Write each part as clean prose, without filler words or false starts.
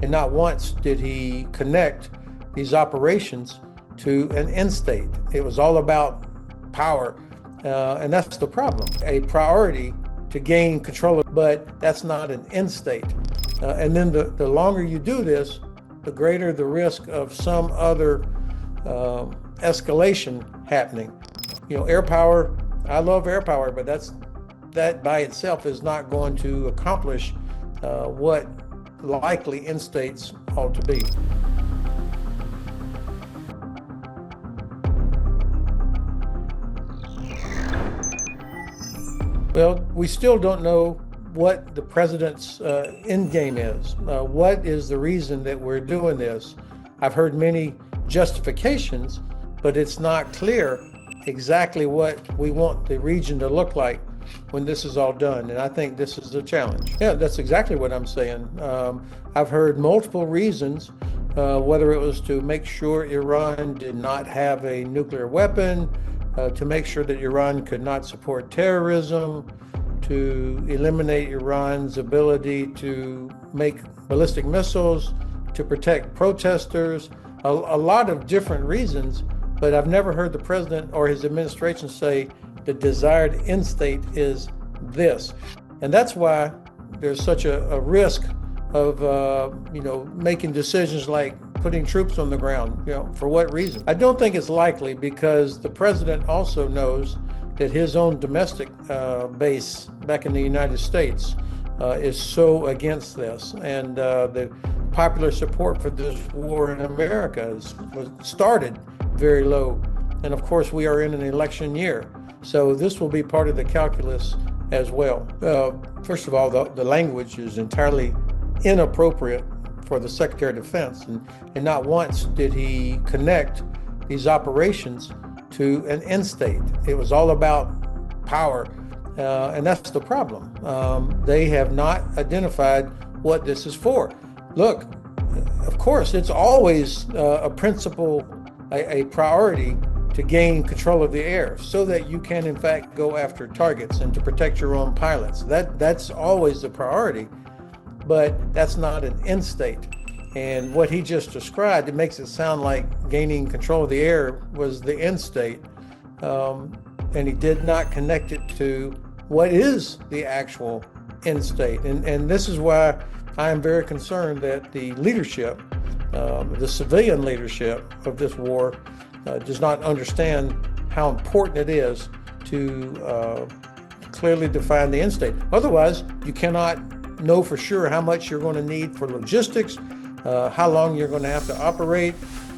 And not once did he connect these operations to an end state. It was all about power, and that's the problem. A priority to gain control, but that's not an end state. And then the longer you do this, the greater the risk of some other escalation happening. You know, air power, I love air power, but that by itself is not going to accomplish what likely end states ought to be. Well, we still don't know what the president's end game is. What is the reason that we're doing this? I've heard many justifications, but it's not clear exactly what we want the region to look like when this is all done. And I think this is a challenge. Yeah, that's exactly what I'm saying. I've heard multiple reasons, whether it was to make sure Iran did not have a nuclear weapon, to make sure that Iran could not support terrorism, to eliminate Iran's ability to make ballistic missiles, to protect protesters, a lot of different reasons, but I've never heard the president or his administration say the desired end state is this. And that's why there's such a risk of making decisions like putting troops on the ground. For what reason? I don't think it's likely, because the president also knows that his own domestic base back in the United States is so against this, and the popular support for this war in America was started very low, and of course we are in an election year, so this will be part of the calculus as well. First of all, the language is entirely inappropriate for the Secretary of Defense, and not once did he connect these operations to an end state. It was all about power, and that's the problem. They have not identified what this is for. Look, of course, it's always a principle, a priority to gain control of the air so that you can, in fact, go after targets and to protect your own pilots. That's always the priority, but that's not an end state. And what he just described, it makes it sound like gaining control of the air was the end state. And he did not connect it to what is the actual end state. And this is why I am very concerned that the leadership, the civilian leadership of this war, does not understand how important it is to clearly define the end state. Otherwise, you cannot know for sure how much you're going to need for logistics, how long you're going to have to operate,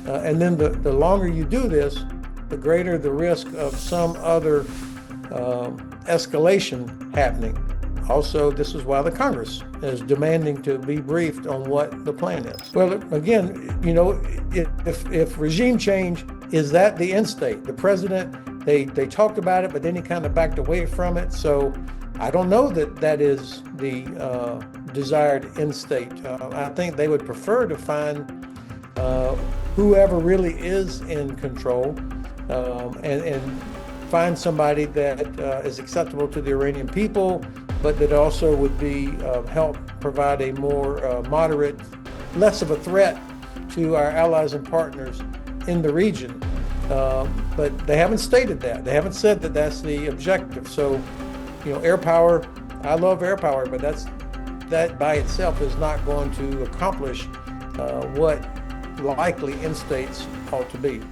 and then the longer you do this, the greater the risk of some other escalation happening. Also, this is why the Congress is demanding to be briefed on what the plan is. Well, again, if regime change, is that the end state? The president, they talked about it, but then he kind of backed away from it. So I don't know that is the desired end state. I think they would prefer to find whoever really is in control and find somebody that is acceptable to the Iranian people, but that also would be help provide a more moderate, less of a threat to our allies and partners in the region. But they haven't stated that. They haven't said that that's the objective. So, air power, I love air power, but that by itself is not going to accomplish what likely end states ought to be.